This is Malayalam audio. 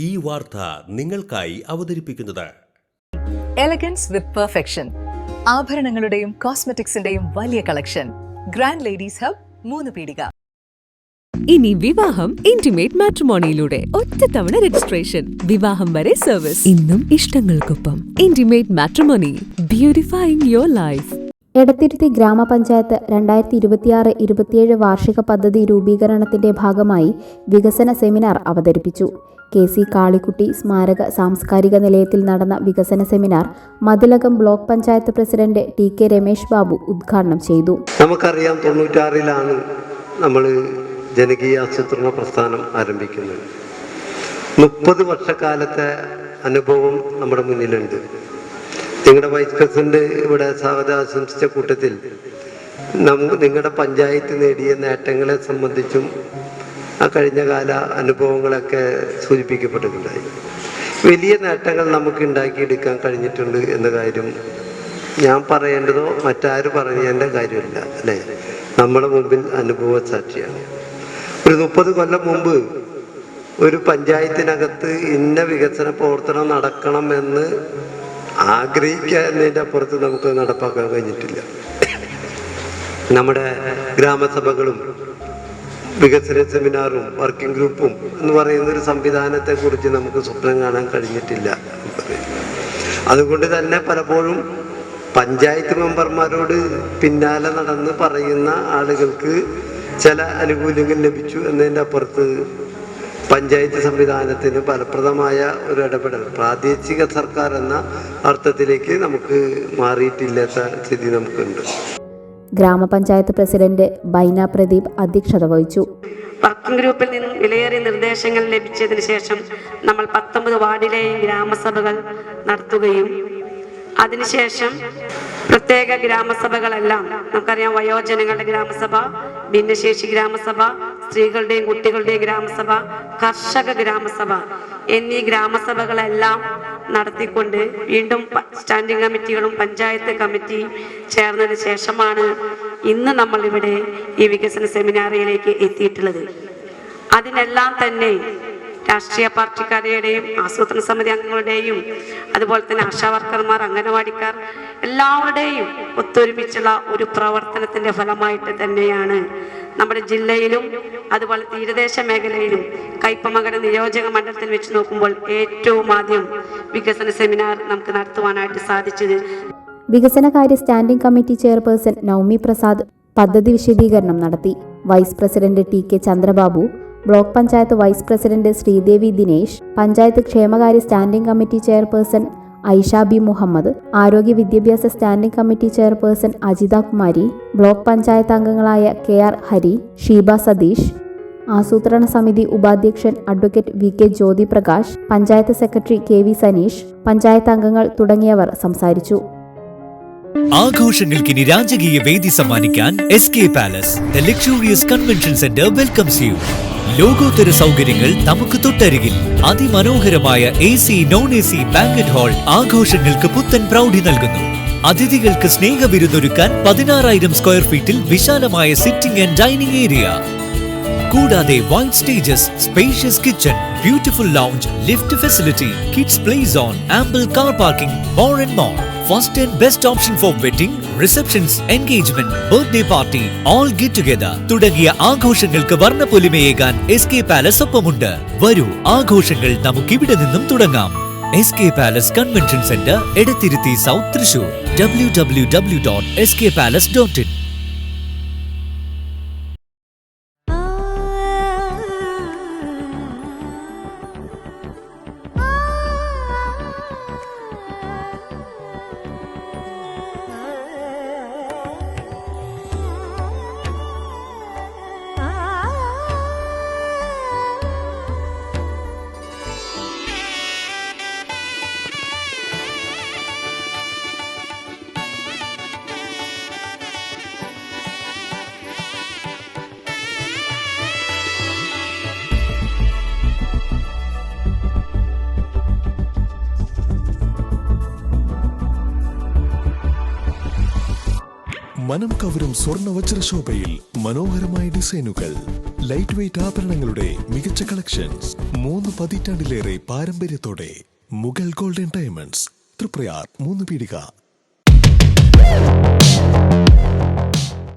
ഈ വാർത്ത നിങ്ങൾക്കായി അവതരിപ്പിക്കുന്നത് എലഗൻസ് വിത്ത് പെർഫെക്ഷൻ. ആഭരണങ്ങളുടെയും കോസ്മെറ്റിക്സിന്റെയും വലിയ കളക്ഷൻ. ഗ്രാൻഡ് ലേഡീസ് ഹബ്, 3 പീടിക. ഇനി വിവാഹം ഇന്റിമേറ്റ് മാട്രിമോണിയിലൂടെ ഒറ്റത്തവണ രജിസ്ട്രേഷൻ, വിവാഹം വരെ സർവീസ്. ഇന്നും ഇഷ്ടങ്ങൾക്കൊപ്പം intimate matrimony, beautifying your life. Edathiruthy Grama Panchayat 2026-27 വാർഷിക പദ്ധതി രൂപീകരണത്തിന്റെ ഭാഗമായി വികസന സെമിനാർ അവതരിപ്പിച്ചു. KC കാളിക്കുട്ടി സ്മാരക സാംസ്കാരിക നിലയത്തിൽ നടന്ന വികസന seminar Mathilakam block panchayat president TK Ramesh Babu ഉദ്ഘാടനം ചെയ്തു. നമുക്കറിയാം 96-ലാണ് നമ്മൾ ജനകീയ ആസൂത്രണ പ്രസ്ഥാനം ആരംഭിക്കുന്നത്. 30 വർഷക്കാലത്തെ അനുഭവം നമ്മുടെ മുന്നിലുണ്ട്. നിങ്ങളുടെ വൈസ് പ്രസിഡന്റ് ഇവിടെ സ്വാഗതം ആശംസിച്ച കൂട്ടത്തിൽ നിങ്ങളുടെ പഞ്ചായത്ത് നേടിയ നേട്ടങ്ങളെ സംബന്ധിച്ചും ആ കഴിഞ്ഞ കാല അനുഭവങ്ങളൊക്കെ സൂചിപ്പിക്കപ്പെട്ടിട്ടുണ്ടായി. വലിയ നേട്ടങ്ങൾ നമുക്ക് ഉണ്ടാക്കിയെടുക്കാൻ കഴിഞ്ഞിട്ടുണ്ട് എന്ന കാര്യം ഞാൻ പറയേണ്ടതോ മറ്റാരും പറയേണ്ട കാര്യമില്ല, അല്ലേ? നമ്മുടെ മുമ്പിൽ അനുഭവ സാക്ഷിയാണ്. ഒരു 30 കൊല്ലം മുമ്പ് ഒരു പഞ്ചായത്തിനകത്ത് ഇന്ന വികസന പ്രവർത്തനം നടക്കണമെന്ന് ആഗ്രഹിക്കുന്നതിൻ്റെ അപ്പുറത്ത് നമുക്ക് നടപ്പാക്കാൻ കഴിഞ്ഞിട്ടില്ല. നമ്മുടെ ഗ്രാമസഭകളും വികസന സെമിനാറും വർക്കിംഗ് ഗ്രൂപ്പും എന്ന് പറയുന്നൊരു സംവിധാനത്തെക്കുറിച്ച് നമുക്ക് സ്വപ്നം കാണാൻ കഴിഞ്ഞിട്ടില്ല. അതുകൊണ്ട് തന്നെ പലപ്പോഴും പഞ്ചായത്ത് മെമ്പർമാരോട് പിന്നാലെ നടന്ന് പറയുന്ന ആളുകൾക്ക് ചില ആനുകൂല്യങ്ങൾ ലഭിച്ചു എന്നതിൻ്റെ അപ്പുറത്ത് പഞ്ചായത്ത് സംവിധാനത്തിന് ഫലപ്രദമായ ഒരു ഇടപെടൽ പ്രാദേശിക സർക്കാർ എന്ന അർത്ഥത്തിലേക്ക് നമുക്ക് മാറിയിട്ടില്ലാത്ത സ്ഥിതി നമുക്കുണ്ട്. ഗ്രാമപഞ്ചായത്ത് പ്രസിഡന്റ് ബൈന പ്രദീപ് അധ്യക്ഷത വഹിച്ചു. വർക്കിംഗ് ഗ്രൂപ്പിൽ നിന്നും വിലയേറിയ നിർദ്ദേശങ്ങൾ ലഭിച്ചതിന് ശേഷം നമ്മൾ 19 വാർഡിലെയും ഗ്രാമസഭകൾ നടത്തുകയും അതിനുശേഷം പ്രത്യേക ഗ്രാമസഭകളെല്ലാം നമുക്കറിയാം, വയോജനങ്ങളുടെ ഗ്രാമസഭ, ഭിന്നശേഷി ഗ്രാമസഭ, സ്ത്രീകളുടെയും കുട്ടികളുടെയും ഗ്രാമസഭ, കർഷക ഗ്രാമസഭ എന്നീ ഗ്രാമസഭകളെല്ലാം നടത്തിക്കൊണ്ട് വീണ്ടും സ്റ്റാൻഡിംഗ് കമ്മിറ്റികളും പഞ്ചായത്ത് കമ്മിറ്റിയും ചേർന്നതിന് ശേഷമാണ് ഇന്ന് നമ്മൾ ഇവിടെ ഈ വികസന സെമിനാറിലേക്ക് എത്തിയിട്ടുള്ളത്. അതിനെല്ലാം തന്നെ രാഷ്ട്രീയ പാർട്ടിക്കാരുടെയും ആസൂത്രണ സമിതി അംഗങ്ങളുടെയും അതുപോലെ തന്നെ ആശാവർക്കർമാർ, അംഗനവാടിക്കാർ എല്ലാവരുടെയും ഒത്തൊരുമിച്ചുള്ള ഒരു പ്രവർത്തനത്തിന്റെ ഫലമായിട്ട് തന്നെയാണ് നമ്മുടെ ജില്ലയിലും അതുപോലെ തീരദേശ മേഖലയിലും കയ്പമംഗലം നിയോജക മണ്ഡലത്തിൽ വെച്ച് നോക്കുമ്പോൾ ഏറ്റവും ആദ്യം വികസന സെമിനാർ നമുക്ക് നടത്തുവാനായിട്ട് സാധിച്ചത്. വികസനകാര്യ standing committee chairperson Naumi Prasad പദ്ധതി വിശദീകരണം നടത്തി. Vice president TK Chandrababu, block panchayat vice president Sreedevi Dinesh, panchayat ക്ഷേമകാര്യ standing committee chairperson Aisha B Muhammad, ആരോഗ്യ വിദ്യാഭ്യാസ standing committee chairperson Ajitha Kumari, block panchayat അംഗങ്ങളായ KR ഹരി, ഷീബ സതീഷ്, ആസൂത്രണ സമിതി ഉപാധ്യക്ഷൻ advocate VK Jyothi Prakash, panchayat secretary KV Saneesh, panchayat അംഗങ്ങൾ തുടങ്ങിയവർ സംസാരിച്ചു. ആഘോഷങ്ങൾക്കിനി രാജകീയ വേദി സമ്മാനിക്കാൻ SK palace, the luxurious convention centre welcomes U. ലോകോത്തര സൗകര്യങ്ങൾ നമുക്ക് തൊട്ടരികിൽ. അതിമനോഹരമായ AC, non-AC ബാങ്കറ്റ് ഹാൾ ആഘോഷങ്ങൾക്ക് പുത്തൻ പ്രൗഢി നൽകുന്നു. അതിഥികൾക്ക് സ്നേഹവിരുന്നൊരുക്കാൻ 16,000 സ്ക്വയർ ഫീറ്റിൽ വിശാലമായ സിറ്റിംഗ് ആൻഡ് ഡൈനിങ് ഏരിയ. കൂടാതെ wide stages, spacious kitchen, beautiful lounge, lift facility, kids play zone, ample car parking, more and more. First and best option for wedding, receptions, engagement, birthday party, all get together തുടങ്ങിയ ആഘോഷങ്ങൾക്ക് വർണ്ണപ്പൊലിമയേകാൻ SK പാലസ് ഒപ്പമുണ്ട്. വരൂ, ആഘോഷങ്ങൾ നമുക്കിവിടെ നിന്നും തുടങ്ങാം. SK palace convention centre, Edathiruthy south, Thrissur. www.skpalace.in. മനം കവരും സ്വർണ്ണ വജ്രശോഭയിൽ മനോഹരമായ ഡിസൈനുകൾ, ലൈറ്റ് വെയ്റ്റ് ആഭരണങ്ങളുടെ മികച്ച കളക്ഷൻസ്, 3 പതിറ്റാണ്ടിലേറെ പാരമ്പര്യത്തോടെ മുഗൾ ഗോൾഡൻ ഡയമണ്ട്സ്, തൃപ്രയാർ 3 പീടിക.